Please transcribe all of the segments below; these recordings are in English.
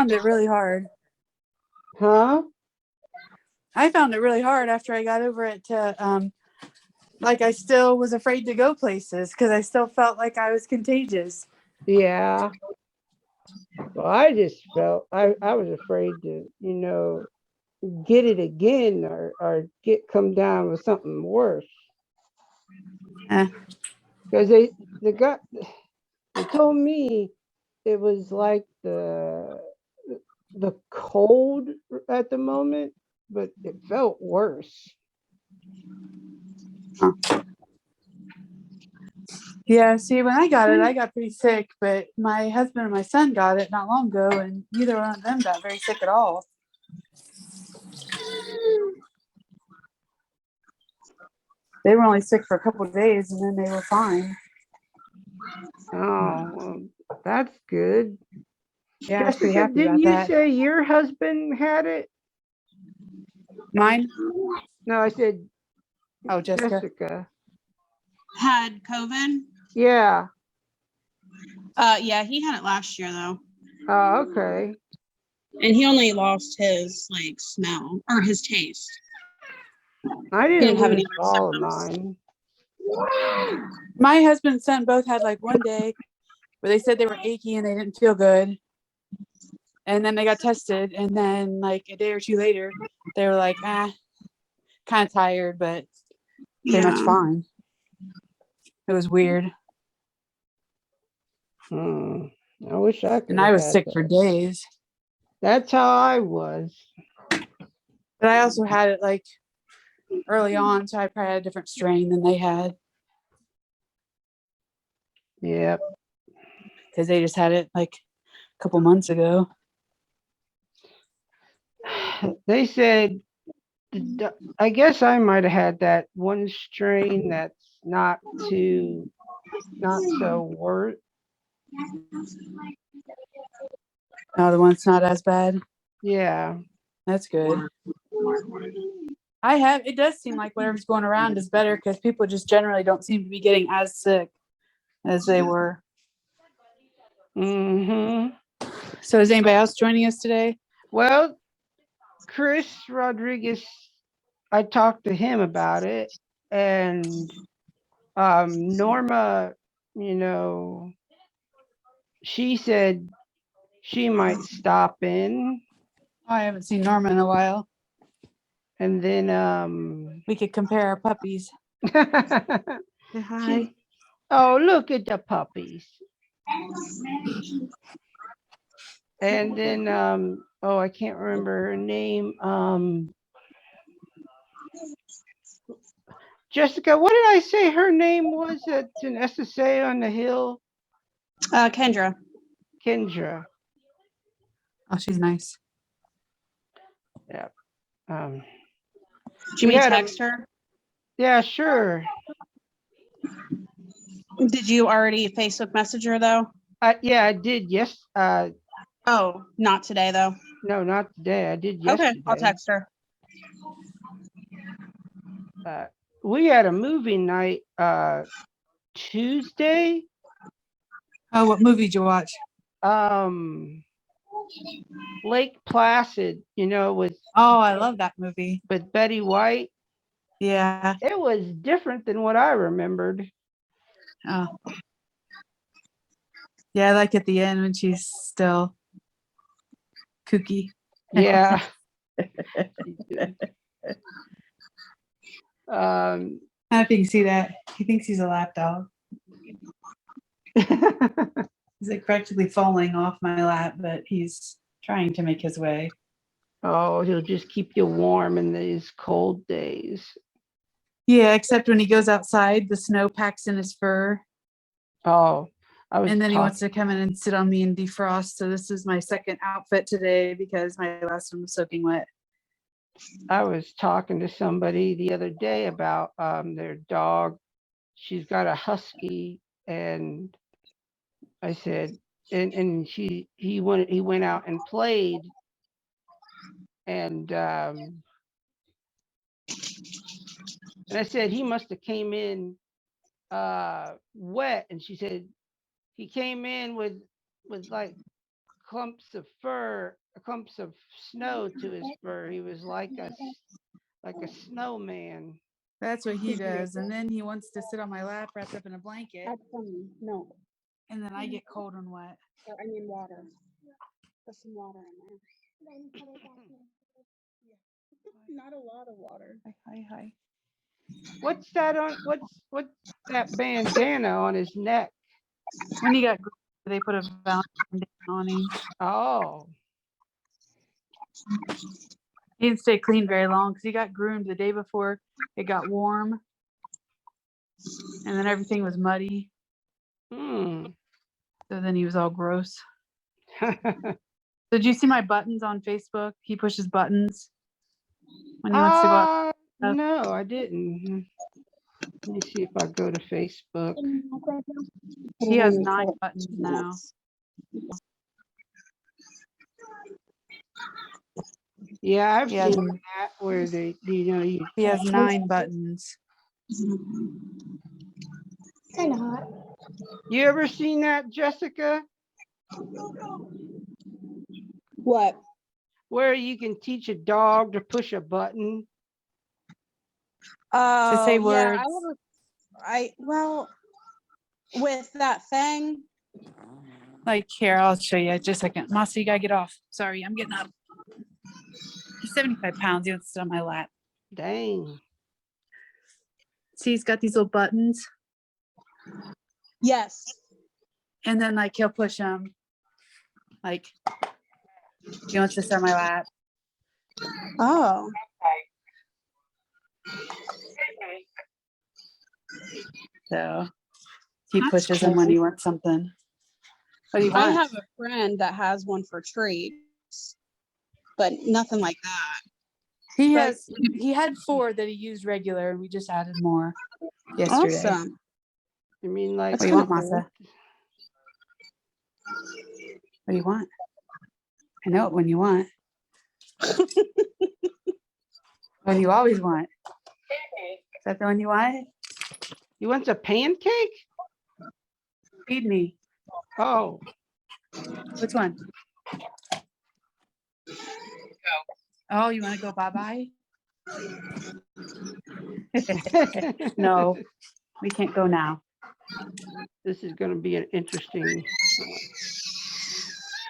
found it really hard. Huh? I found it really hard after I got over it to like I still was afraid to go places because I still felt like I was contagious. Yeah. Well, I just felt I was afraid to, get it again or come down with something worse. Eh. Because they told me it was like the cold at the moment, but it felt worse. Huh. Yeah, see, when I got it, I got pretty sick, but my husband and my son got it not long ago, and neither one of them got very sick at all. They were only sick for a couple of days, and then they were fine. Oh, well, that's good. Yeah, I was pretty Jessica, happy didn't about you that. say your husband had it? Mine? No, I said Oh, Jessica. Jessica. Had COVID. Yeah. Yeah, he had it last year though, Oh, okay. and he only lost his like smell or his taste. I He didn't didn't have lose any other all of symptoms. mine. My husband and son both had like one day where they said they were achy and they didn't feel good. And then they got tested, and then like a day or two later, they were like, kind of tired, but pretty much Yeah. fine. It was weird. I wish I could And I have was had sick for that. days. That's how I was. But I also had it like early on, so I probably had a different strain than they had Yep. because they just had it like a couple months ago. They said, I guess I might have had that one strain that's not so worse. Oh, the one's not as bad. Yeah. That's good. It does seem like whatever's going around is better because people just generally don't seem to be getting as sick as they were. Mm-hmm. So is anybody else joining us today? Well, Chris Rodriguez, I talked to him about it, and Norma, she said she might stop in, Oh, I haven't seen Norma in a while. and then We could compare our puppies. Say hi. oh, look at the puppies. And then oh, I can't remember her name. Jessica, what did I say her name was at an SSA on the hill? Kendra. Kendra. Oh, she's nice. Yeah. Did you text her? Yeah, sure. Did you already Facebook message her though? Yeah, I did. Yes. Oh, not today though. No, not today. I did yesterday. Okay, I'll text her. We had a movie night Tuesday. Oh, what movie did you watch? Lake Placid, with Oh, I love that movie. with Betty White. Yeah. It was different than what I remembered. Oh. Yeah, I like at the end when she's still kooky. Yeah. I don't know if you can see that. He thinks he's a lap dog. He's like practically falling off my lap, but he's trying to make his way. Oh, he'll just keep you warm in these cold days. Yeah, except when he goes outside, the snow packs in his fur. Oh, and then he wants to come in and sit on me and defrost. So this is my second outfit today because my last one was soaking wet. I was talking to somebody the other day about their dog. She's got a husky, and I said, and he went out and played, and I said he must have came in wet, and she said he came in with like clumps of fur clumps of snow to his fur. He was like like a snowman. That's what he does. And then he wants to sit on my lap wrapped up in a blanket. That's funny. No. And then I get cold and wet. I mean water. Put some water in there. Not a lot of water. Hi. What's that on? What's that bandana on his neck? When he got, they put a Valentine on him. Oh, He didn't stay clean very long because he got groomed the day before it got warm. And then everything was muddy. So then he was all gross. Did you see my buttons on Facebook? He pushes buttons when he wants to go out. No, I didn't. Let me see if I go to Facebook. He has 9 buttons now. Yeah, I've He has, seen that where they, you he has 9 buttons. Kind of hot. You ever seen that, Jessica? What? Where you can teach a dog to push a button? To say Yeah, words. well, with that thing. Like here, I'll show you just a second. Masa, you gotta get off. Sorry, I'm getting up. He's 75 pounds. He wants to sit on my lap. Dang. See, he's got these little buttons. Yes. And then like he'll push them. Like he wants to sit on my lap. Oh. So he That's pushes cool. them when he wants something. What do you I want? have a friend that has one for treats, but nothing like that. He but- has. He had 4 that he used regular, and we just added more yesterday. Awesome. You mean like What do you want, kinda Masa? What do you want? I know it when you want. When you always want. Is that the one you want? you want a pancake? Feed me. Oh, Which one? Oh, you want to go bye-bye? No, we can't go now. this is going to be an interesting.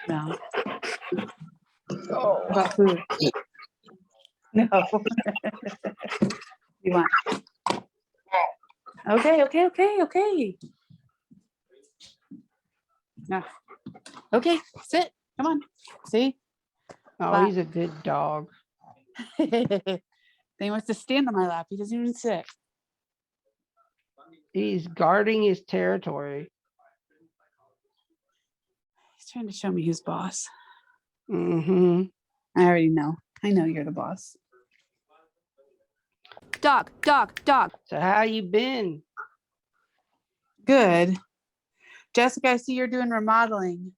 No. How about food? No. You want? Okay. No. Okay, sit. Come on. See? Oh, Lap. he's a good dog. Then he wants to stand on my lap. He doesn't even sit. He's guarding his territory. He's trying to show me who's boss. Mm-hmm. I already know. I know you're the boss. Dog. So how you been? Good. Jessica, I see you're doing remodeling.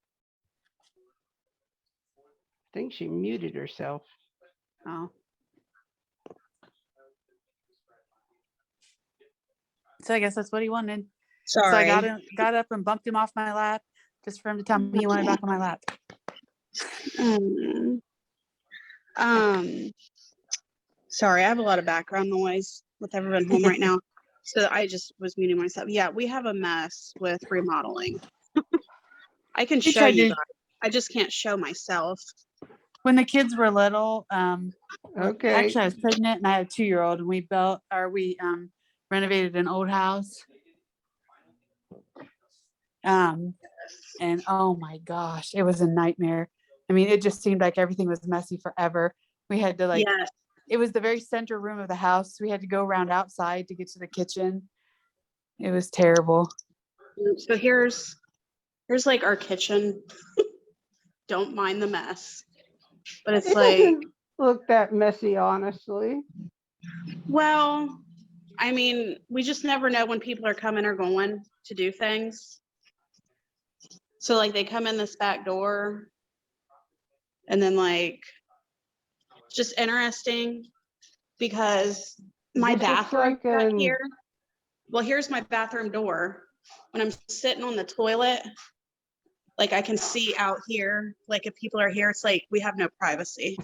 I think she muted herself. Oh. So I guess that's what he wanted. Sorry. So I got up and bumped him off my lap just for him to tell me he wanted back on my lap. Sorry, I have a lot of background noise with everyone home right now. So I just was muting myself. Yeah, we have a mess with remodeling. I can show you guys. I just can't show myself. When the kids were little, Okay. actually I was pregnant and I had a 2-year-old, and we renovated an old house. And oh my gosh, it was a nightmare. I mean, it just seemed like everything was messy forever. We had to Yes. It was the very center room of the house. We had to go around outside to get to the kitchen. It was terrible. So here's like our kitchen. Don't mind the mess. But it's It like, doesn't look that messy, honestly. well, I mean, we just never know when people are coming or going to do things. So like they come in this back door and then like it's just interesting because my This looks bathroom like back an- here. Well, here's my bathroom door. When I'm sitting on the toilet, Like I can see out here. Like if people are here, it's like we have no privacy.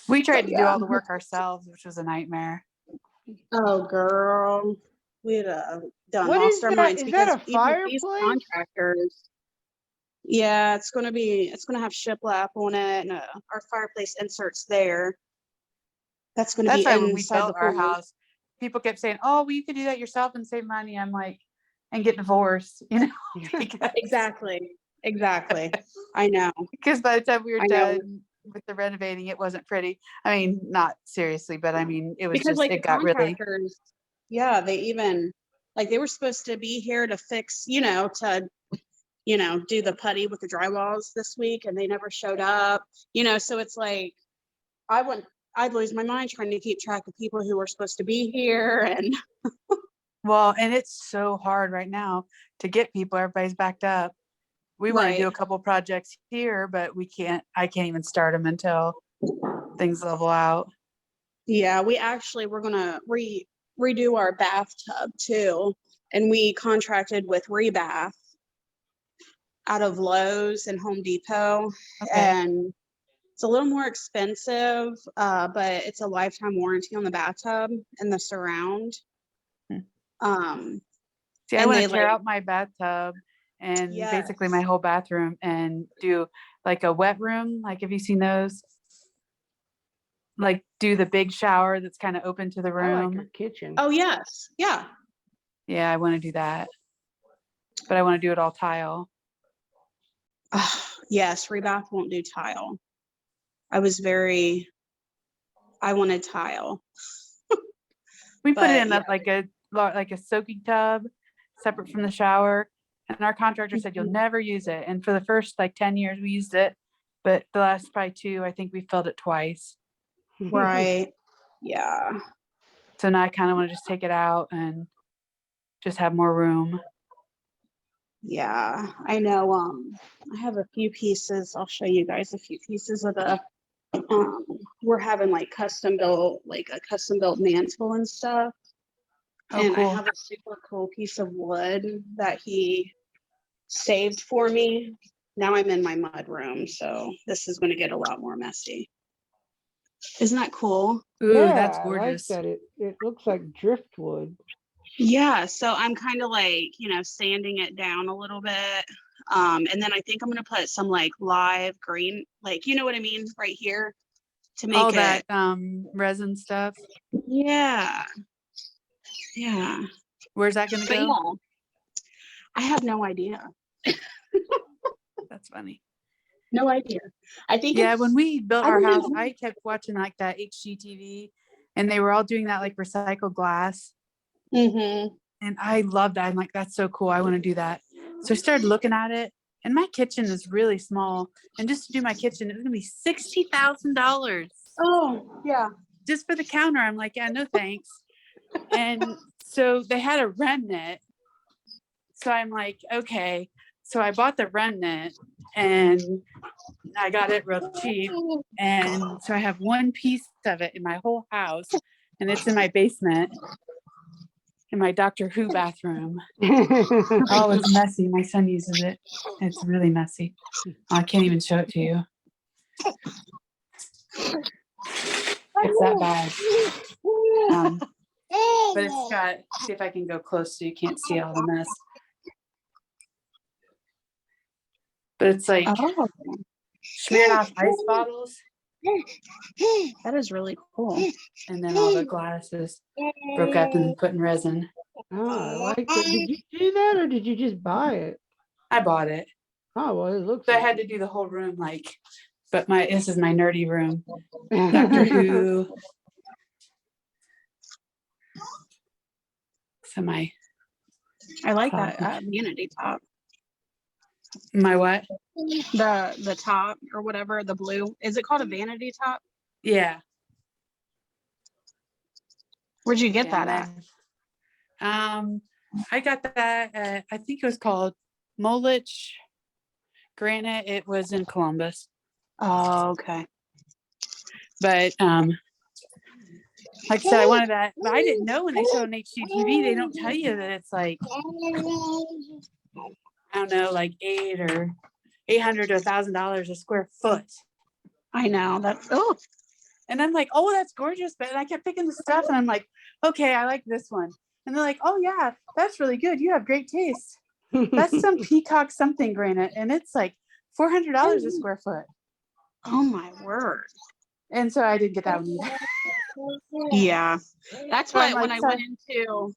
We tried But to do yeah. all the work ourselves, which was a nightmare. Oh, girl. We'd done What lost is our that? minds Is that because a even these fireplace? contractors. Yeah, it's gonna have shiplap on it, and our fireplace inserts there. That's gonna That's be why when we inside the built our pool. house, people kept saying, "Oh, well, you could do that yourself and save money." I'm like, and get divorced, you know, Exactly. I know. because by the time we were I know. done with the renovating, it wasn't pretty. I mean, not seriously, but I mean, it was Because just, like the it got really, contractors, yeah, they even like they were supposed to be here to fix, do the putty with the drywalls this week, and they never showed up. So it's like I'd lose my mind trying to keep track of people who were supposed to be here. And well, and it's so hard right now to get people. Everybody's backed up. We want to do right. a couple projects here, but I can't even start them until things level out. Yeah, we're gonna redo our bathtub too. And we contracted with Rebath out of Lowe's and Home Depot. Okay. And it's a little more expensive, but it's a lifetime warranty on the bathtub and the surround. Hmm. Um, See, I and want they to tear like, out my bathtub and yes. basically my whole bathroom and do like a wet room. Like, have you seen those? Like, do the big shower that's kind of open to the I like room. your kitchen. Oh, yes. Yeah. Yeah, I want to do that, but I want to do it all tile. Yes, Rebath won't do tile. I wanted tile. We put it But in yeah. like a soaking tub separate from the shower. And our contractor said, you'll never use it. And for the first like 10 years we used it, but the last probably 2, I think we filled it twice. Right. Yeah. So now I kind of want to just take it out and just have more room. Yeah. I know. I have a few pieces. I'll show you guys a few pieces of we're having like a custom built mantle and stuff. Oh, And I cool. have a super cool piece of wood that he saved for me. Now I'm in my mud room, so this is going to get a lot more messy. Isn't that cool? Ooh, that's Yeah, I like gorgeous. that. It looks like driftwood. Yeah, so I'm kind of like, sanding it down a little bit. And then I think I'm going to put some like live green, like, you know what I mean, right here to make All it. that resin stuff. Yeah. Yeah. Where's that gonna But go? yeah, I have no idea. That's funny. No idea. I think Yeah, when we built I our don't house, know. I kept watching like that HGTV and they were all doing that like recycled glass. Mm-hmm. And I loved that. I'm like, that's so cool. I want to do that. So I started looking at it, and my kitchen is really small. And just to do my kitchen, it was gonna be $60,000 Oh, yeah. just for the counter. I'm like, yeah, no thanks. And so they had a remnant. So I'm like, okay. So I bought the remnant and I got it real cheap. And so I have one piece of it in my whole house, and it's in my basement in my Doctor Who bathroom. Oh, it's messy. My son uses it. It's really messy. Oh, I can't even show it to you. It's that bad. But it's got, see if I can go close so you can't see all the mess. But it's like Oh, Smirnoff ice bottles, that is really cool. and then all the glass is broke up and put in resin. Oh, I like that. Did you do that or did you just buy it? I bought it. Oh, well, it looks So I like had to do the whole room but this is my nerdy room. Doctor Who. So I like that vanity top. my what? The top or whatever, the blue. Is it called a vanity top? Yeah. Where'd you get Yeah, that at? I got that at, I think it was called Molich Granite. It was in Columbus. Oh, okay. But Like I said, I wanted that, but I didn't know when they show on HGTV, they don't tell you that it's like, I don't know, like $800 to $1,000 a square foot. I know that's And I'm like, oh, that's gorgeous. But I kept picking the stuff and I'm like, okay, I like this one. And they're like, oh yeah, that's really good. You have great taste. That's some peacock something granite. And it's like $400 a square foot. oh my word. And so I didn't get that one either. Yeah, that's So I'm what when like, I went into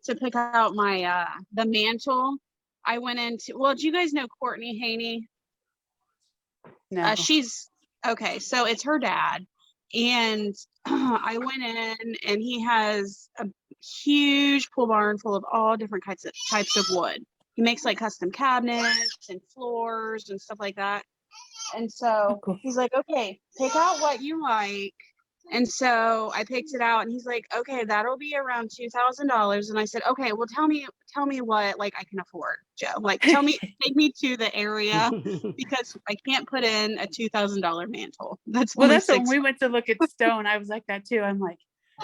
to pick out my the mantle, I went into, well, do you guys know Courtney Haney? no. She's okay, so it's her dad. And I went in and he has a huge pool barn full of all different types of wood. He makes like custom cabinets and floors and stuff like that. And so cool. he's like, okay, pick out what you like. And so I picked it out and he's like, okay, that'll be around $2,000. And I said, okay, well, tell me what like I can afford, Joe. Like, take me to the area because I can't put in a $2,000 mantle. That's Well, only that's when six. we went to look at stone. I was like that too. I'm like,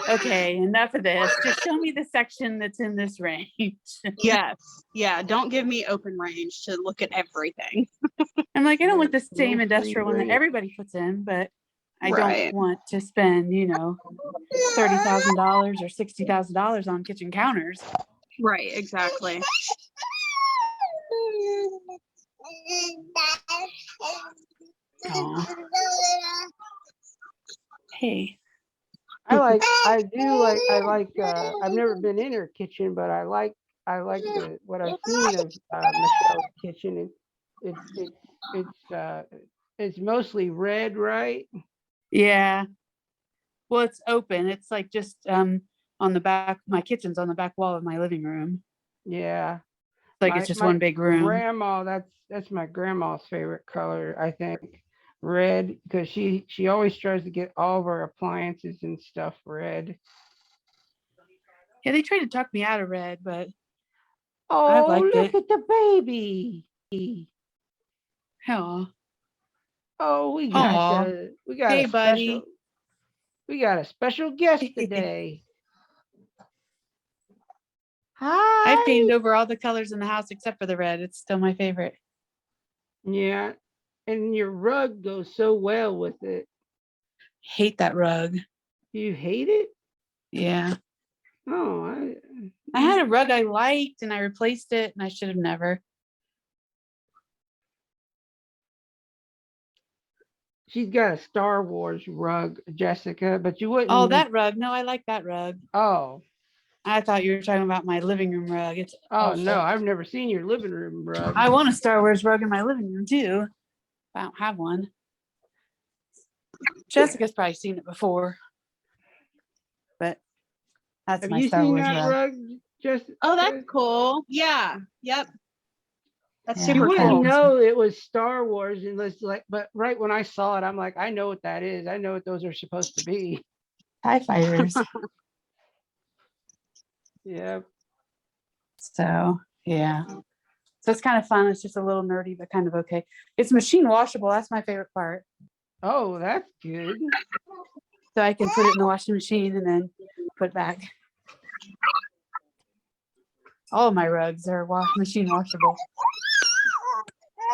okay, enough of this. Just show me the section that's in this range. Yes. Yeah. Don't give me open range to look at everything. I'm like, I don't want the No same free industrial one that range. everybody puts in, but I Right. don't want to spend, $30,000 or $60,000 on kitchen counters. Right. Exactly. Aw. Hey. I like I've never been in her kitchen, but I like what I've seen of Michelle's kitchen. It's mostly red, right? Yeah. Well, it's open. It's like just on the back. My kitchen's on the back wall of my living room. Yeah. Like it's just one big room. Grandma, that's my grandma's favorite color, I think. Red, because she always tries to get all of her appliances and stuff red. Yeah, they tried to talk me out of red, but Oh, liked look it. at the baby. Aw. Oh, we Aw. got Hey, a buddy. special guest today. I've painted Hi. over all the colors in the house except for the red. It's still my favorite. Yeah, and your rug goes so well with it. Hate that rug. You hate it? Yeah. Oh, I had a rug I liked and I replaced it and I should have never. she's got a Star Wars rug, Jessica, but you wouldn't. Oh, that rug. No, I like that rug. Oh. I thought you were talking about my living room rug. It's Oh awful. no, I've never seen your living room rug. I want a Star Wars rug in my living room too. I don't have one. Jessica's probably seen it before, but that's Have my you Star seen Wars that rug. rug? Just Oh, that's cool. Yeah. Yep. That's Yeah, you super wouldn't cool. know it was Star Wars unless but right when I saw it, I'm like, I know what that is. I know what those are supposed to be. TIE fighters. Yeah. So yeah. So it's kind of fun. It's just a little nerdy, but kind of okay. It's machine washable. That's my favorite part. Oh, that's good. So I can put it in the washing machine and then put it back. All my rugs are machine washable.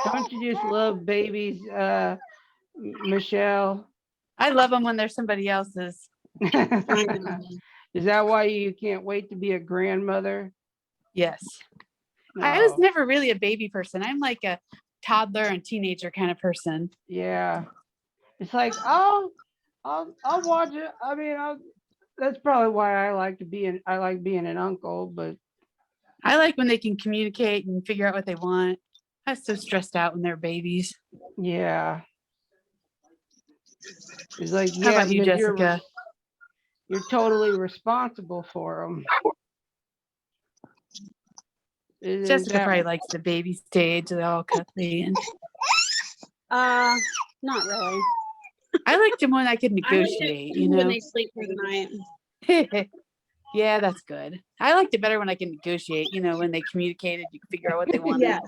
Don't you just love babies, Michelle? I love them when they're somebody else's. Is that why you can't wait to be a grandmother? Yes. No. I was never really a baby person. I'm like a toddler and teenager kind of person. Yeah. It's like, I'll watch it. I mean, that's probably why I like being an uncle, but I like when they can communicate and figure out what they want. I'm so stressed out when they're babies. yeah. It's like, How yeah, about you, because Jessica? you're totally responsible for them. Jessica probably likes the baby stage. They're all cuddly and Not really. I liked them when I could negotiate, when they sleep through the night. Yeah, that's good. I liked it better when I can negotiate, when they communicated, you can figure out what they wanted. Yeah.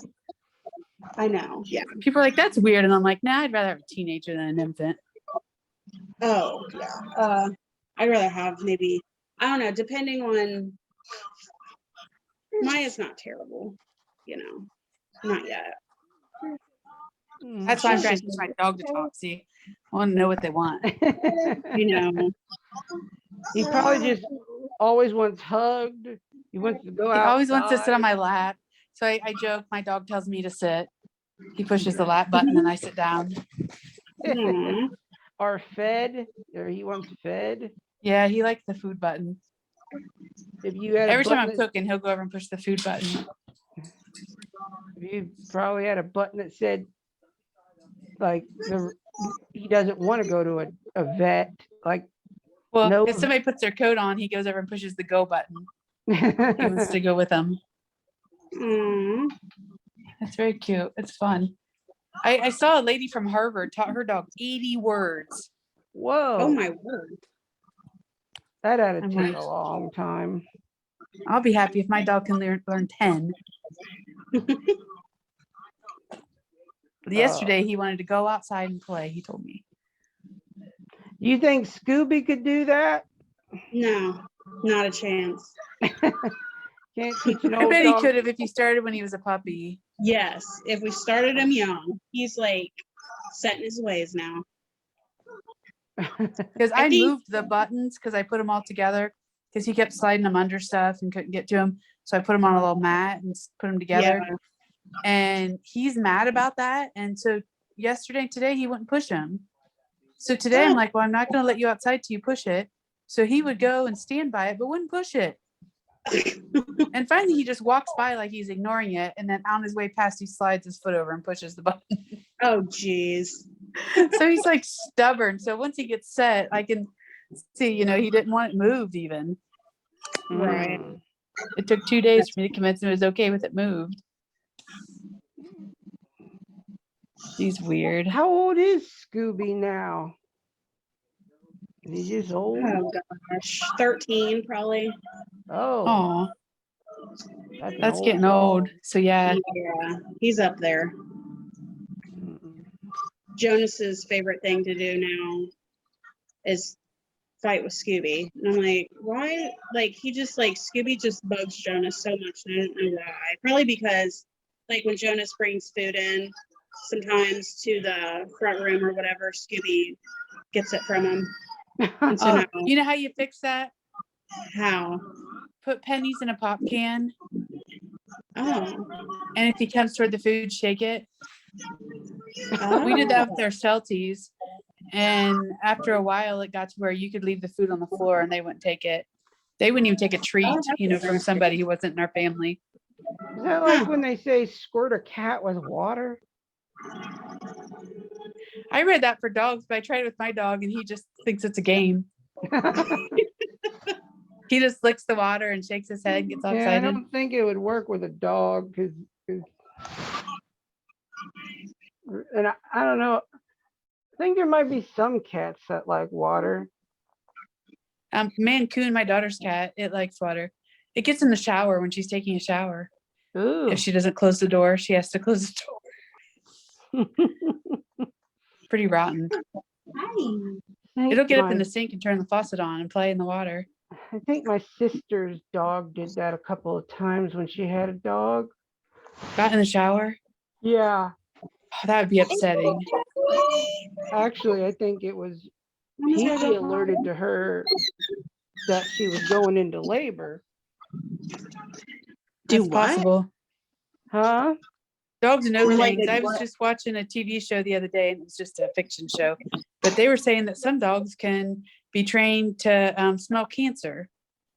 I know. Yeah. People are like, that's weird. And I'm like, nah, I'd rather have a teenager than an infant. Oh, yeah. I'd rather have maybe, I don't know, depending on, Maya's not terrible, not yet. That's why I'm She's trying to just, teach my dog to talk. See, I want to know what they want. He probably just always wants hugged. He wants to go He outside. always wants to sit on my lap. So I joke, my dog tells me to sit. He pushes the lap button and I sit down. Or fed, or he wants fed. Yeah, he likes the food button. If you had Every time I'm cooking, he'll go over and push the food button. If you probably had a button that said, like, he doesn't want to go to a vet, like, Well, no. if somebody puts their coat on, he goes over and pushes the go button. He wants to go with them. That's very cute. It's fun. I saw a lady from Harvard taught her dog 80 words. Whoa. oh my word. That had to I'm take like, a long time. I'll be happy if my dog can learn 10. Yesterday, he wanted to go outside and play, he told me. Do you think Scooby could do that? No, not a chance. Can't teach an I old bet he dog. could have if he started when he was a puppy. Yes, if we started him young, he's like set in his ways now. Because I moved the buttons because I put them all together because he kept sliding them under stuff and couldn't get to them. So I put them on a little mat and put them together. Yeah. And he's mad about that. And so yesterday and today, he wouldn't push him. So today I'm like, well, I'm not going to let you outside till you push it. So he would go and stand by it, but wouldn't push it. And finally, he just walks by like he's ignoring it. And then on his way past, he slides his foot over and pushes the button. Oh, geez. So he's like stubborn. So once he gets set, I can see, he didn't want it moved even. Right. It took 2 days for me to convince him it was okay with it moved. He's weird. How old is Scooby now? Is he just old? Oh gosh, 13 probably. Oh, that's getting old. So yeah, he's up there. Jonas's favorite thing to do now is fight with Scooby, and I'm like, why? Like, he just Scooby just bugs Jonas so much, and I don't know why. Probably because like when Jonas brings food in, sometimes to the front room or whatever, Scooby gets it from him. And so now, you know how you fix that? how? Put pennies in a pop can. Oh. And if he comes toward the food, shake it. Oh. We did that with our Celties. And after a while, it got to where you could leave the food on the floor and they wouldn't take it. They wouldn't even take a treat, from somebody who wasn't in our family. Is that like when they say squirt a cat with water? I read that for dogs, but I tried it with my dog and he just thinks it's a game. He just licks the water and shakes his head, gets all excited. I don't think it would work with a dog because and I don't know. I think there might be some cats that like water. Mancoon, my daughter's cat, it likes water. It gets in the shower when she's taking a shower. Ooh. If she doesn't close the door, she has to close the door. Pretty rotten. It'll get up in the sink and turn the faucet on and play in the water. I think my sister's dog did that a couple of times when she had a dog. Got in the shower? Yeah. Oh, that would be upsetting. Actually, I think it was he alerted to her that she was going into labor. That's possible. Huh? Dogs know things. I was just watching a TV show the other day, and it was just a fiction show. But they were saying that some dogs can be trained to smell cancer.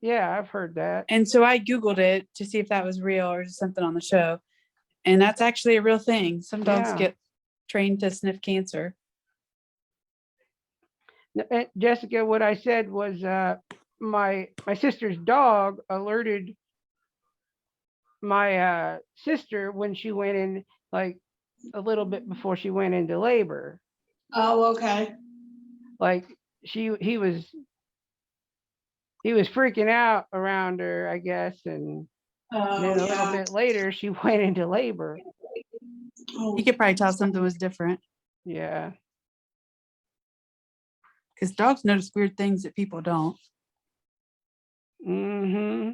Yeah, I've heard that. And so I Googled it to see if that was real or something on the show. And that's actually a real thing. Some dogs get trained to sniff cancer. Jessica, what I said was my sister's dog alerted my sister when she went in, like a little bit before she went into labor. Oh, okay. Like he was freaking out around her, I guess, and then a little bit later she went into labor. You could probably tell something was different. Yeah. Because dogs notice weird things that people don't. Mm-hmm.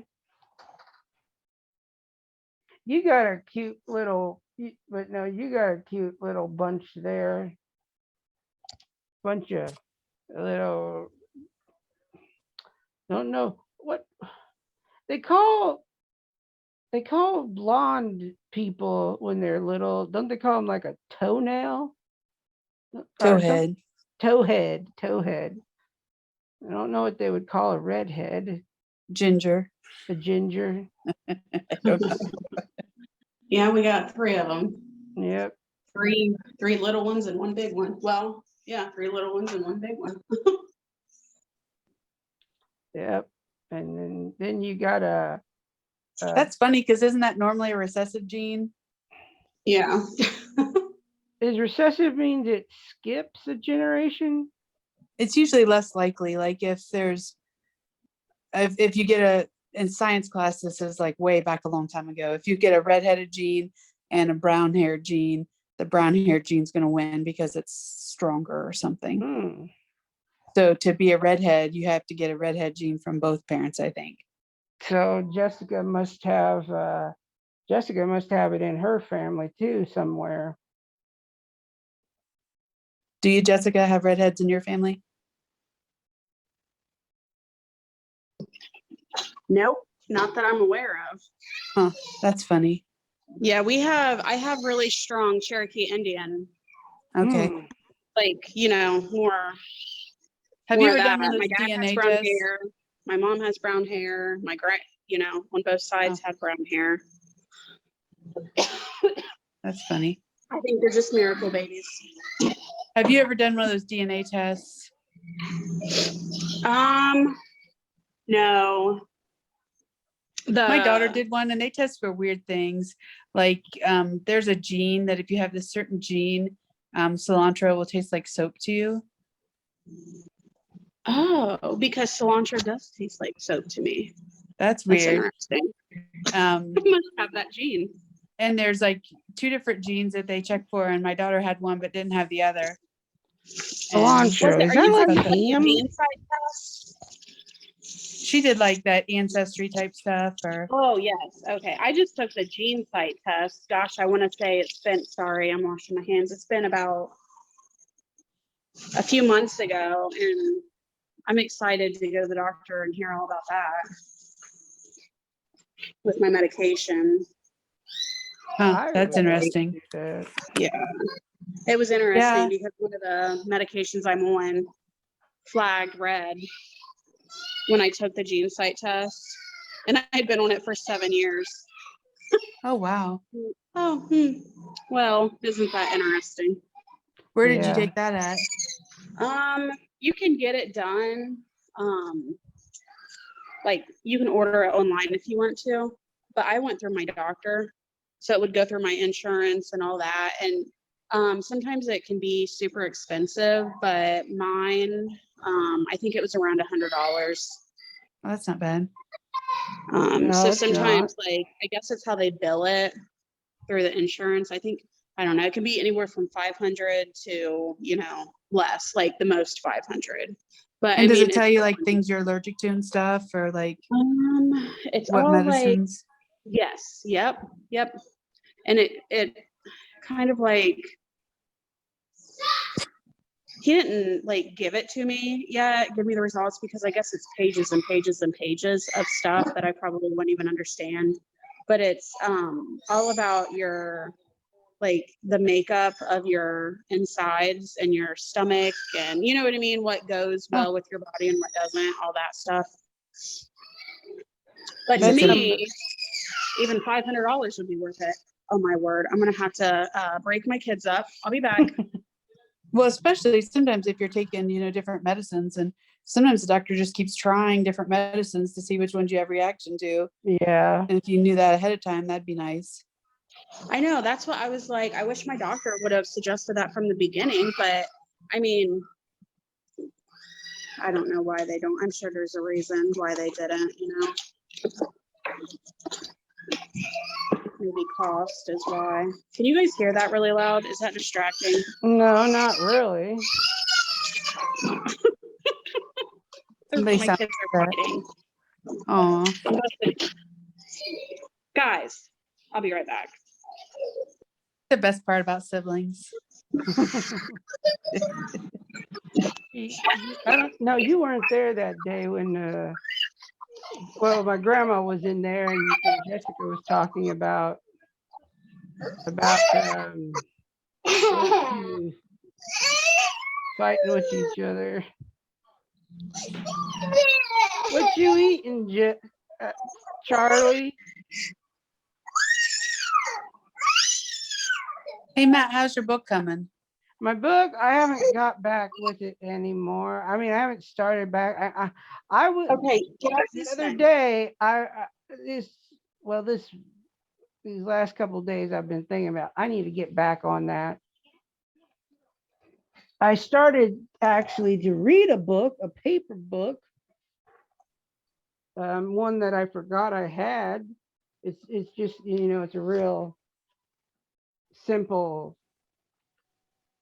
You got a cute little, but no, you got a cute little bunch there. Bunch of little, don't know what they call blonde people when they're little. Don't they call them like a toenail? Or some Towhead. Towhead. I don't know what they would call a redhead. Ginger. A ginger. Okay. Yeah, we got 3 of them. Yep. Three little ones and one big one. Well, yeah, 3 little ones and one big one. Yep. And then you got a That's funny because isn't that normally a recessive gene? Yeah. is recessive means it skips a generation? It's usually less likely. Like if you get in science class, this is like way back a long time ago. If you get a redheaded gene and a brown haired gene, the brown haired gene's going to win because it's stronger or something. Hmm. So to be a redhead, you have to get a redhead gene from both parents, I think. So Jessica must have it in her family too somewhere. Do you, Jessica, have redheads in your family? Nope, not that I'm aware of. Huh, that's funny. Yeah, I have really strong Cherokee Indian, Okay. like, more. Have more you of ever done that. one of My those dad has DNA brown tests? hair. My mom has brown hair. My on both sides had brown hair. That's funny. I think they're just miracle babies. Have you ever done one of those DNA tests? No. My daughter did one and they test for weird things. Like there's a gene that if you have this certain gene, cilantro will taste like soap to you. Oh, because cilantro does taste like soap to me. That's That's weird. interesting. I Um, must have that gene. and there's like 2 different genes that they check for, and my daughter had one but didn't have the other. Cilantro. Is Are that you like talking about the ham? gene site test? She did like that ancestry type stuff, or Oh, yes. Okay. I just took the gene site test. Gosh, I want to say sorry, I'm washing my hands. It's been about a few months ago, and I'm excited to go to the doctor and hear all about that with my medication. that's interesting. Yeah. It was interesting Yeah. because one of the medications I'm on flagged red when I took the gene site test, and I'd been on it for 7 years. Oh, wow. Oh, well, isn't that interesting? Where did you take that at? You can get it done. Like you can order it online if you want to, but I went through my doctor, so it would go through my insurance and all that. And sometimes it can be super expensive, but mine, I think it was around $100. Oh, that's not bad. No, So it's sometimes, not. like, I guess it's how they bill it through the insurance. I don't know, it can be anywhere from 500 to, less, like the most 500. But And I does mean, it tell you like things you're allergic to and stuff, or like it's what all medicines? like, yes, yep. And it kind of like, he didn't like give it to me yet, give me the results, because I guess it's pages and pages and pages of stuff that I probably wouldn't even understand. But it's all about your, like, the makeup of your insides and your stomach, and you know what I mean, what goes well with your body and what doesn't, all that stuff. But to me, even $500 would be worth it. Oh my word, I'm gonna have to break my kids up. I'll be back. Well, especially sometimes if you're taking, different medicines, and sometimes the doctor just keeps trying different medicines to see which ones you have reaction to. Yeah. And if you knew that ahead of time, that'd be nice. I know, that's what I was like. I wish my doctor would have suggested that from the beginning, but I mean, I don't know why they don't. I'm sure there's a reason why they didn't, Maybe cost is why. Can you guys hear that really loud? Is that distracting? No, not really. Somebody My sounds kids are upset. fighting. Aw. Guys, I'll be right back. The best part about siblings. I don't know. You weren't there that day when, well, my grandma was in there and Jessica was talking about those two fighting with each other. What you eating, Charlie? Hey Matt, how's your book coming? My book, I haven't got back with it anymore. I mean, I haven't started back. I would. Okay, get out The this other thing. day, these last couple of days, I've been thinking about. I need to get back on that. I started actually to read a book, a paper book, one that I forgot I had. It's just it's a real simple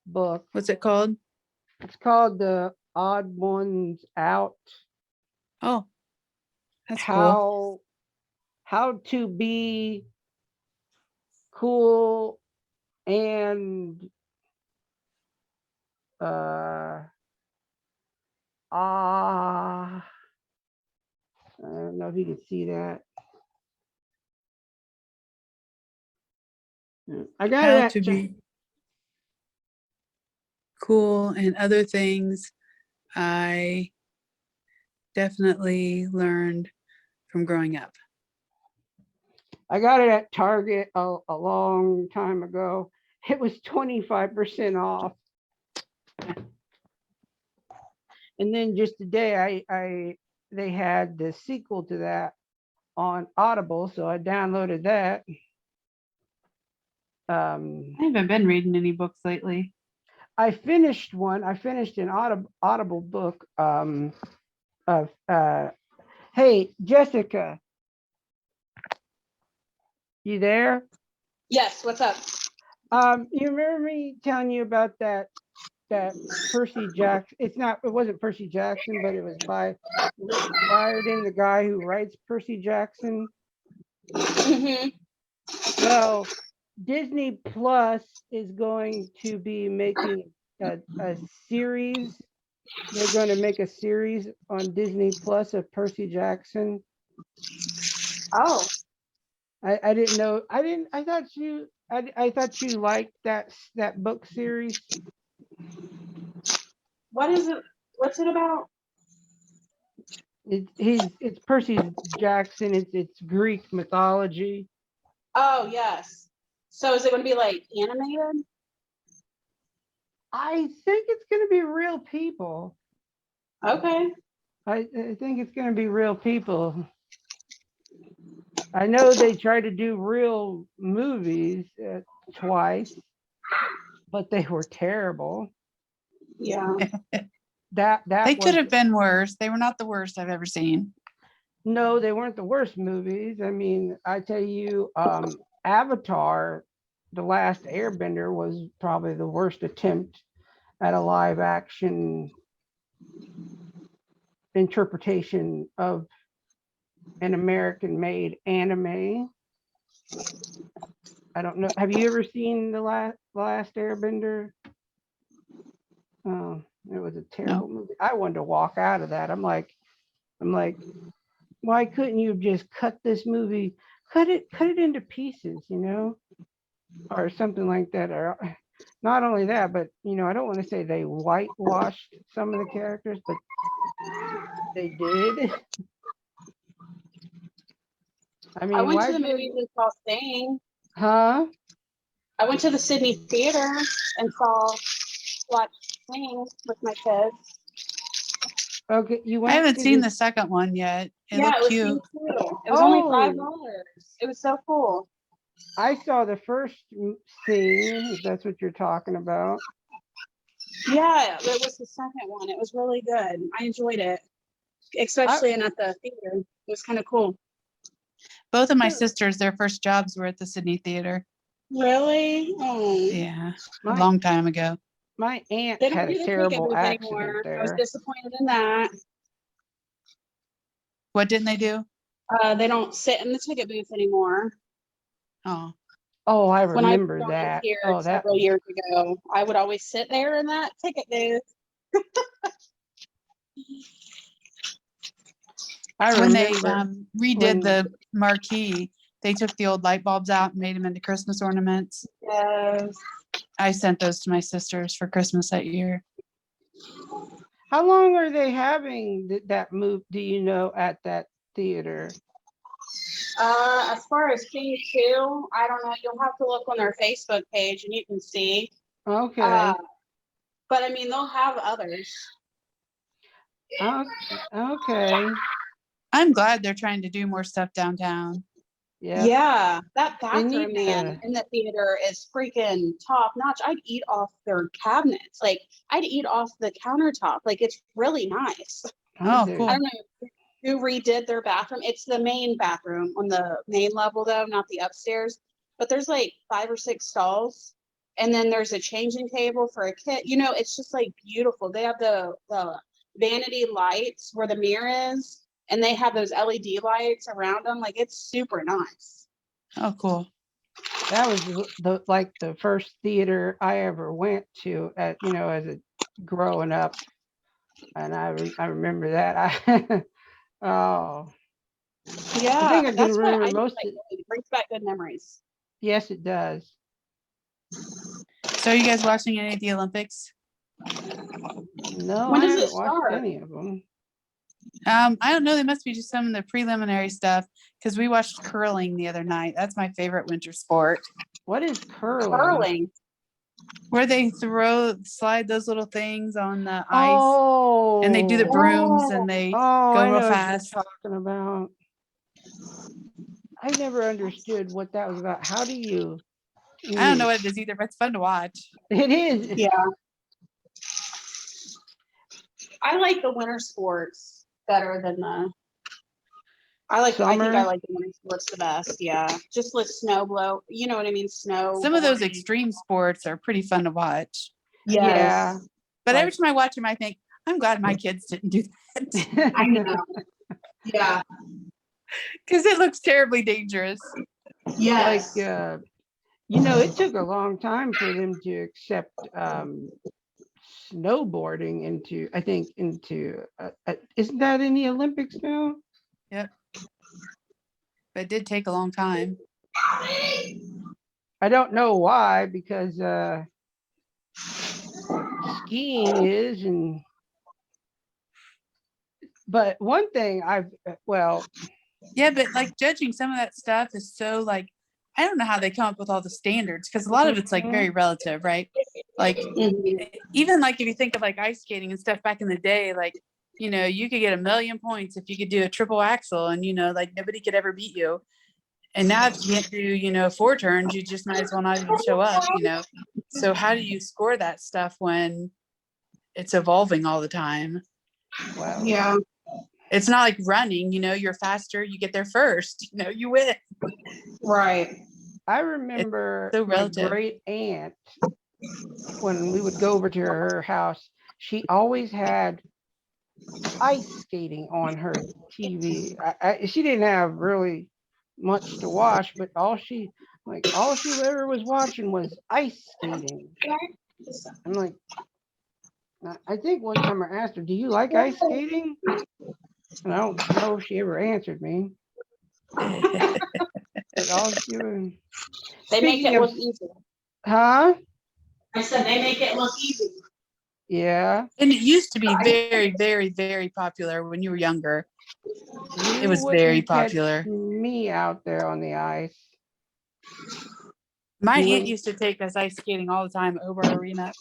book. What's it called? It's called The Odd Ones Out. Oh, that's cool. How to be cool and I don't know if you can see that. I got How it to at be cool and other things I definitely learned from growing up. I got it at Target a long time ago. It was 25% off. And then just today they had the sequel to that on Audible, so I downloaded that. I haven't been reading any books lately. I finished an Audible book of hey Jessica, you there? Yes, what's up? You remember me telling you about that Percy Jackson? It wasn't Percy Jackson, but it was by Rick Riordan, the guy who writes Percy Jackson. Mhm. Well, Disney Plus is going to be making a series. They're going to make a series on Disney Plus of Percy Jackson. Oh, I didn't know. I thought you liked that book series. what is it? What's it about? It's Percy Jackson. It's Greek mythology. Oh, yes. So is it going to be like animated? I think it's going to be real people. Okay. I think it's going to be real people. I know they tried to do real movies twice, but they were terrible. Yeah. That They could was have been worse. They were not the worst I've ever seen. No, they weren't the worst movies. I mean, I tell you, Avatar, The Last Airbender was probably the worst attempt at a live action interpretation of an American made anime. I don't know. Have you ever seen The Last Airbender? Oh, it was a terrible movie. I wanted to walk out of that. I'm like, why couldn't you just cut this movie, cut it into pieces, or something like that? Or not only that, but I don't want to say they whitewashed some of the characters, but they did. I I mean, went why to the couldn't movies and saw Sing. Huh? I went to the Sydney Theater and watched Sing with my kids. Okay, you I went haven't to seen the the second one yet. It Yeah, looked it was cute. Sing too. It was only $5. Oh, It was so cool. I saw the first scene, if that's what you're talking about. Yeah, it was the second one. It was really good. I enjoyed it, especially in at the theater. It was kind of cool. Both of my sisters, their first jobs were at the Sydney Theater. Really? Oh. Yeah, a my long time ago. my aunt They don't had do a the cricket terrible booth accident anymore. I was there. disappointed in that. What didn't they do? They don't sit in the ticket booth anymore. Oh, Oh, I When I remember was that. here Oh, that several years ago, I would always sit there in that ticket booth. I when they remember redid when the marquee, they took the old light bulbs out and made them into Christmas ornaments. Yes. I sent those to my sisters for Christmas that year. how long are they having that move? Do you know at that theater? As far as King 2, I don't know. You'll have to look on their Facebook page and you can see. Okay. But I mean, they'll have others. Okay. I'm glad they're trying to do more stuff downtown. Yeah. Yeah, that They need bathroom, man, in the theater is freaking top notch. I'd eat off their cabinets. Like, I'd eat off the countertop. Like, it's really nice. Oh, There- cool. I don't know who redid their bathroom. It's the main bathroom on the main level, though, not the upstairs. But there's like 5 or 6 stalls. And then there's a changing table for a kid. You know, it's just like beautiful. They have the vanity lights where the mirror is, and they have those LED lights around them. Like, it's super nice. Oh, cool. That was the first theater I ever went to at as a growing up, and I remember that. Oh, Yeah, I think I can that's what remember I most like. of. It brings back good memories. Yes, it does. So, are you guys watching any of the Olympics? No, When I does it haven't watched start? any of them. I don't know. They must be just some of the preliminary stuff because we watched curling the other night. That's my favorite winter sport, What is curling? Curling. where they slide those little things on the ice Oh, and they do the brooms and they go I real know what fast. you're talking about. I never understood what that was about. How do you? I don't know what it is either, but it's fun to watch. It is. Yeah. I like the winter sports better than the. I think I Summer. like the winter sports the best. Yeah, just with snow blow. You know what I mean? Snow. Some of those boarding. extreme sports are pretty fun to watch. Yes. Yeah. But every Like- time I watch them, I think, I'm glad my kids didn't do that I know. Yeah. because it looks terribly dangerous. Yes. it took a long time for them to accept snowboarding into isn't that in the Olympics now? Yep. But it did take a long time. I don't know why, because skiing is, but one thing Yeah, but like judging some of that stuff is so like, I don't know how they come up with all the standards because a lot of it's like very relative, right? Like Mhm. even like if you think of like ice skating and stuff back in the day, like, you could get 1,000,000 points if you could do a triple axel and, like nobody could ever beat you. And now if you can't do, 4 turns, you just might as well not even show up. So how do you score that stuff when it's evolving all the time? well, Yeah. It's not like running, you're faster, you get there first, you win. Right. I remember so my relative. great aunt, when we would go over to her house, she always had ice skating on her TV. She didn't have really much to watch, but all she ever was watching was ice skating. I'm like, I think one time I asked her, "Do you like ice skating?" And I don't know if she ever answered me. But all she was. They make Speaking it of, look easy. huh? I said they make it look easy. Yeah. And it used to be very, very, very popular when you were younger. It You was very wouldn't catch popular. me out there on the ice. My You aunt wouldn't- used to take us ice skating all the time over Arena.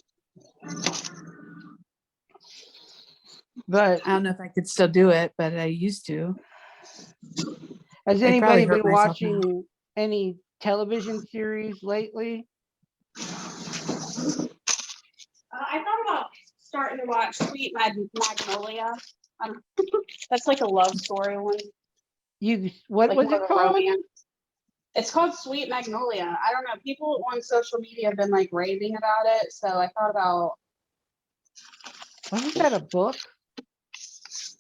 But I don't know if I could still do it, but I used to. has I'd probably anybody hurt been myself now. watching any television series lately? I thought about starting to watch Sweet Magnolia. That's like a love story one. What Like was more it of a called? romance. It's called Sweet Magnolia. I don't know. People on social media have been like raving about it. So I thought about. Wasn't that a book?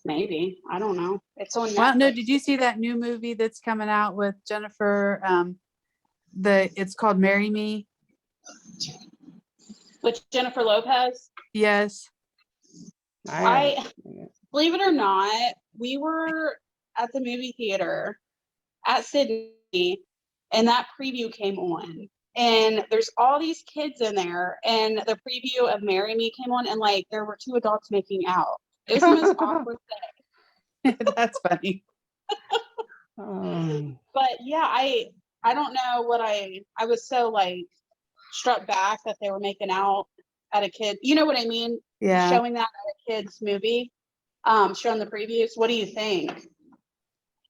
Maybe. I don't know. It's on Well, no, Netflix. did you see that new movie that's coming out with Jennifer? It's called Marry Me. With Jennifer Lopez? Yes. I believe it or not, we were at the movie theater at Sydney and that preview came on. And there's all these kids in there, and the preview of Marry Me came on, and like there were two adults making out. It was the most awkward thing. That's funny. But yeah, I don't know what I was so like struck back that they were making out at a kid. You know what I mean? Yeah. Showing that at a kid's movie, showing the previews. What do you think?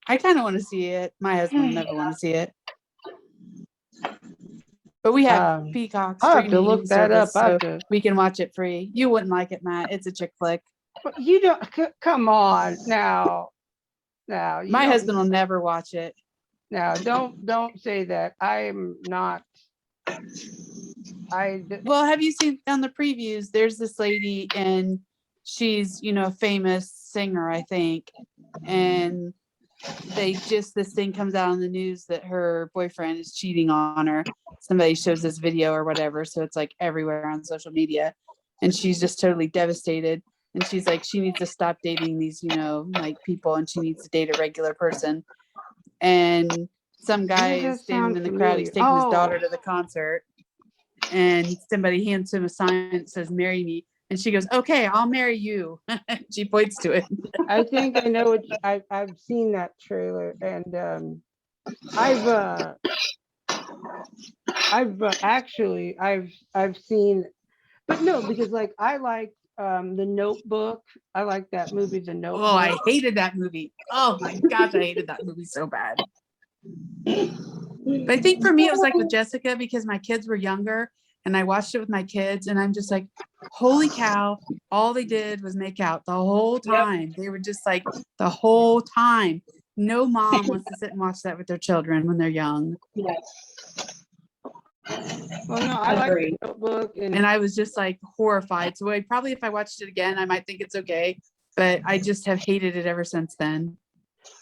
I kind of want to see it. My husband will never want to see it. But we have Peacock I'll have to streaming look that service, up. so we can watch it free. You wouldn't like it, Matt. It's a chick flick. But you don't. Come on now. My husband will never watch it. Now, don't say that. I'm not. Well, have you seen on the previews? There's this lady, and she's a famous singer, I think, and this thing comes out on the news that her boyfriend is cheating on her. Somebody shows this video or whatever, so it's like everywhere on social media, and she's just totally devastated. And she's like, she needs to stop dating these, like people, and she needs to date a regular person. And some guy is standing in the crowd. He's taking his daughter to the concert, and somebody hands him a sign that says "Marry me," and she goes, "Okay, I'll marry you." She points to it. I think I know what I've seen that trailer, and I've actually I've seen, but no, because like I like The Notebook. I like that movie, The Notebook. Oh, I hated that movie. Oh my gosh, I hated that movie so bad. But I think for me, it was like with Jessica, because my kids were younger and I watched it with my kids, and I'm just like, holy cow, all they did was make out the whole time. Yep. They were just like the whole time. No mom wants to sit and watch that with their children when they're young. Yes. Well, no, I like The Notebook, and I was just like horrified. So if I watched it again, I might think it's okay, but I just have hated it ever since then.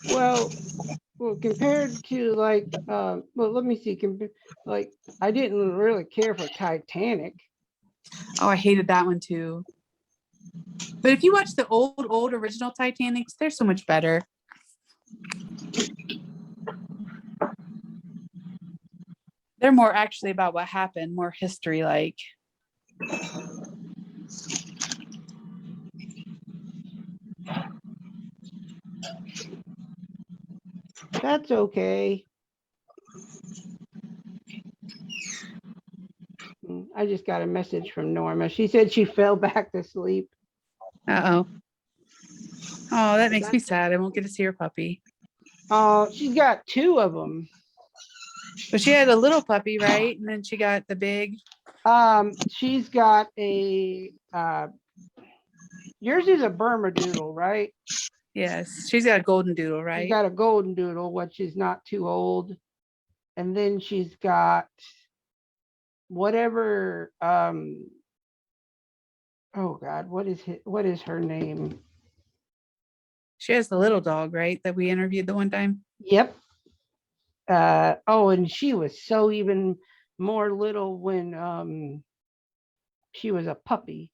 Well, compared to like, well, let me see. Like, I didn't really care for Titanic. Oh, I hated that one too. But if you watch the old original Titanics, they're so much better. They're more actually about what happened, more history like. That's okay. I just got a message from Norma. She said she fell back to sleep. Uh-oh. Oh, that makes me sad. I won't get to see her puppy. Oh, she's got two of them. But she had a little puppy, right? And then she got the big. She's got a yours is a Bermudoodle, right? Yes, she's got a golden doodle, right? She's got a golden doodle, which is not too old. And then she's got whatever oh God, what is her name? She has the little dog, right? That we interviewed the one time. Yep. Oh, and she was so even more little when she was a puppy.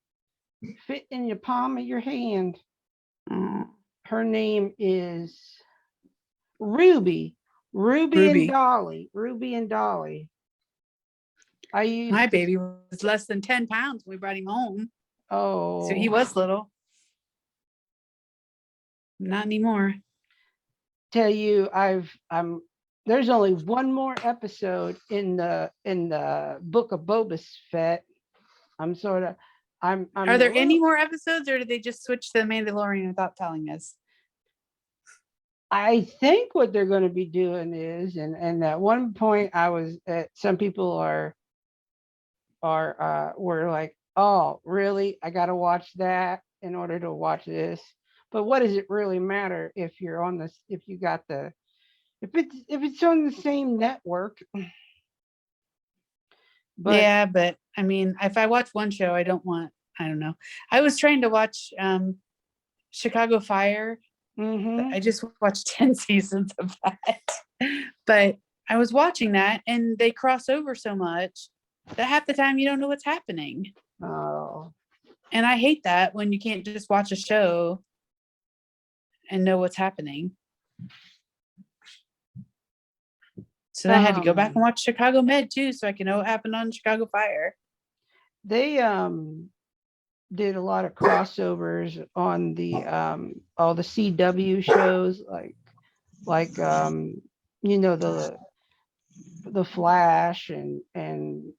Fit in your palm of your hand. Her name is Ruby. Ruby and Dolly. Ruby and Dolly. My baby was less than 10 pounds when we brought him home. Oh. So he was little. Not anymore. Tell you, there's only one more episode in the book of Boba Fett. Are there any more episodes, or did they just switch to the Mandalorian without telling us? I think what they're going to be doing is, and at one point I was some people were like, oh, really? I got to watch that in order to watch this. But what does it really matter if you're on this? If it's on the same network? But yeah, but I mean, if I watch one show, I don't know. I was trying to watch Chicago Fire. Mm-hmm. I just watched 10 seasons of that. But I was watching that and they cross over so much that half the time you don't know what's happening. Oh. And I hate that when you can't just watch a show and know what's happening. So then I had to go back and watch Chicago Med too, so I can know what happened on Chicago Fire. They did a lot of crossovers on the all the CW shows, like you know, the Flash and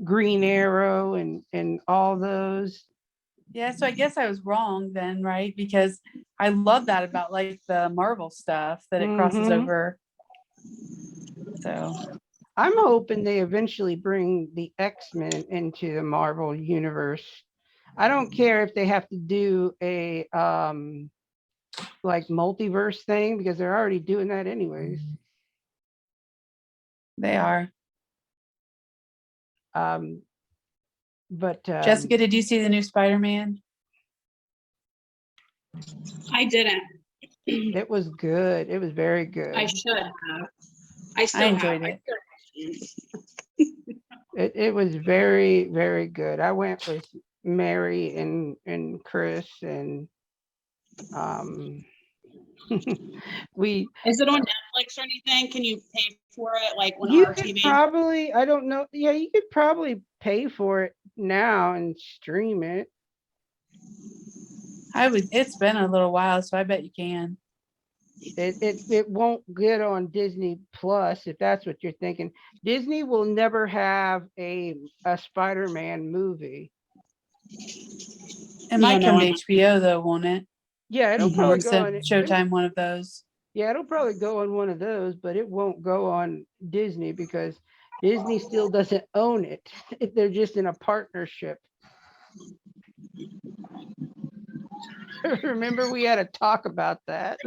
Green Arrow and all those. Yeah, so I guess I was wrong then, right? Because I love that about like the Marvel stuff that it crosses Mhm. over. So I'm hoping they eventually bring the X-Men into the Marvel universe. I don't care if they have to do a like multiverse thing, because they're already doing that anyways. they are. But Jessica, did you see the new Spider-Man? I didn't. it was good. It was very good. I should have. I I still enjoyed have. it. It was very, very good. I went with Mary and Chris and we Is it on Netflix or anything? Can you pay for it like on you our could TV? probably, I don't know, yeah, you could probably pay for it now and stream it. It's been a little while, so I bet you can. It won't get on Disney Plus, if that's what you're thinking. Disney will never have a Spider-Man movie. It might come to HBO though, won't it? Yeah, it'll Or probably go on Showtime, one of those. Yeah, it'll probably go on one of those, but it won't go on Disney because Disney still doesn't own it. They're just in a partnership. Remember, we had a talk about that.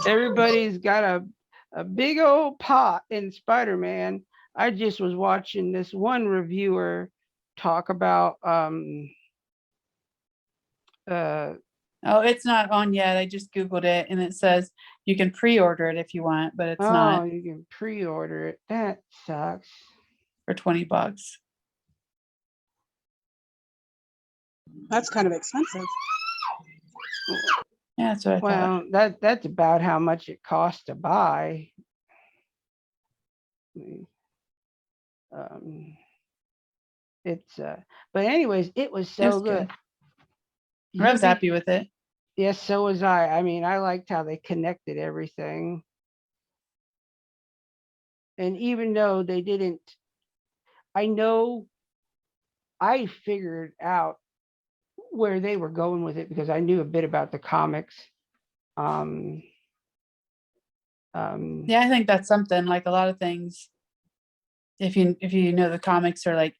Everybody's got a big old pot in Spider-Man. I just was watching this one reviewer talk about Oh, it's not on yet. I just Googled it and it says you can pre-order it if you want, but it's not you can pre-order it. That sucks. for $20. That's kind of expensive. Yeah, that's what I thought. Well, that's about how much it costs to buy. It's but anyways, it was so good. I was happy with it. Yes, so was I. I mean, I liked how they connected everything. And even though they didn't, I know I figured out where they were going with it because I knew a bit about the comics. Yeah, I think that's something like a lot of things. If you know the comics or like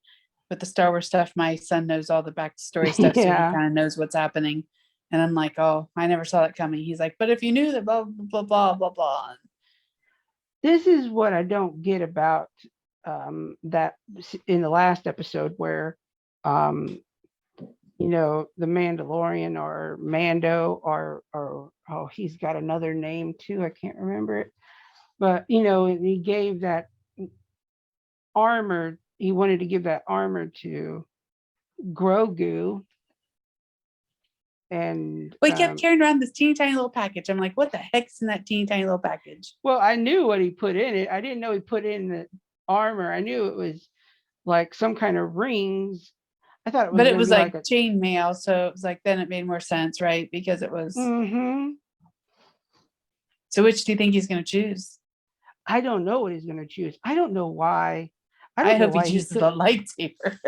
with the Star Wars stuff, my son knows all the backstory stuff, so he Yeah. kind of knows what's happening. And I'm like, oh, I never saw that coming. He's like, but if you knew that, blah blah blah blah blah. This is what I don't get about that in the last episode where you know, the Mandalorian or Mando or oh, he's got another name too. I can't remember it. But you know, he gave that armor. He wanted to give that armor to Grogu, and Well, he kept carrying around this teeny tiny little package. I'm like, what the heck's in that teeny tiny little package? well, I knew what he put in it. I didn't know he put in the armor. I knew it was like some kind of rings. I thought it was, but it was like a chain mail, so it was like then it made more sense, right? Because it was. Mm-hmm. So which do you think he's going to choose? I don't know what he's going to choose. I don't know why. I hope he chooses the lightsaber.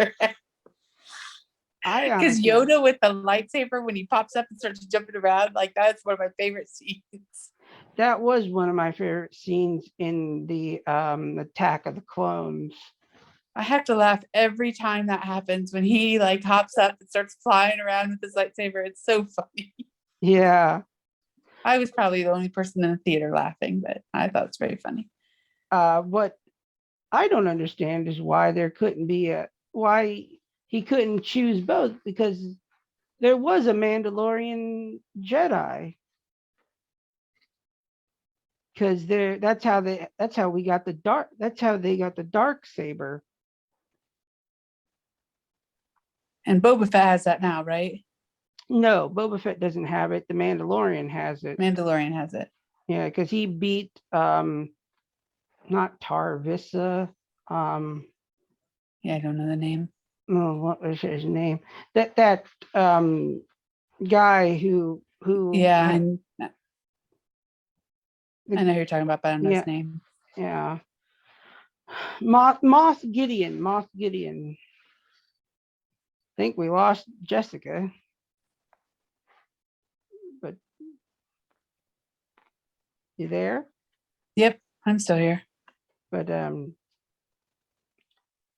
Because Yoda with the lightsaber, when he pops up and starts jumping around, like that's one of my favorite scenes. That was one of my favorite scenes in the Attack of the Clones. I have to laugh every time that happens when he like hops up and starts flying around with his lightsaber. It's so funny. Yeah. I was probably the only person in the theater laughing, but I thought it's very funny. What I don't understand is why there couldn't be why he couldn't choose both, because There was a Mandalorian Jedi. Because that's how we got that's how they got the dark saber. And Boba Fett has that now, right? No, Boba Fett doesn't have it. The Mandalorian has it. Mandalorian has it. Yeah, because he beat not Tarvisa. Yeah, I don't know the name. Oh, what was his name? That guy who Yeah, had, I know who you're talking about, but I don't know yeah, his name. yeah. Moth Gideon. I think we lost Jessica, but you there? Yep, I'm still here. But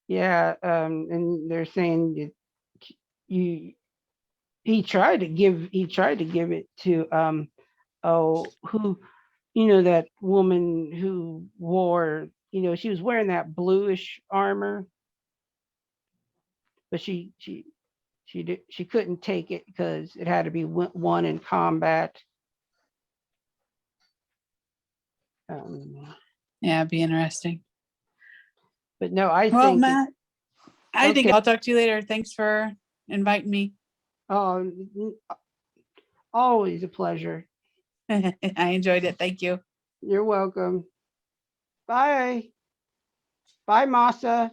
yeah, and they're saying that you he tried to give it to who, that woman who wore, she was wearing that bluish armor, but she couldn't take it because it had to be won in combat. Yeah, it'd be interesting. But no, I Well, think Matt, I think okay. I'll talk to you later. Thanks for inviting me. Always a pleasure. I enjoyed it. Thank you. You're welcome. Bye. Bye, Masa.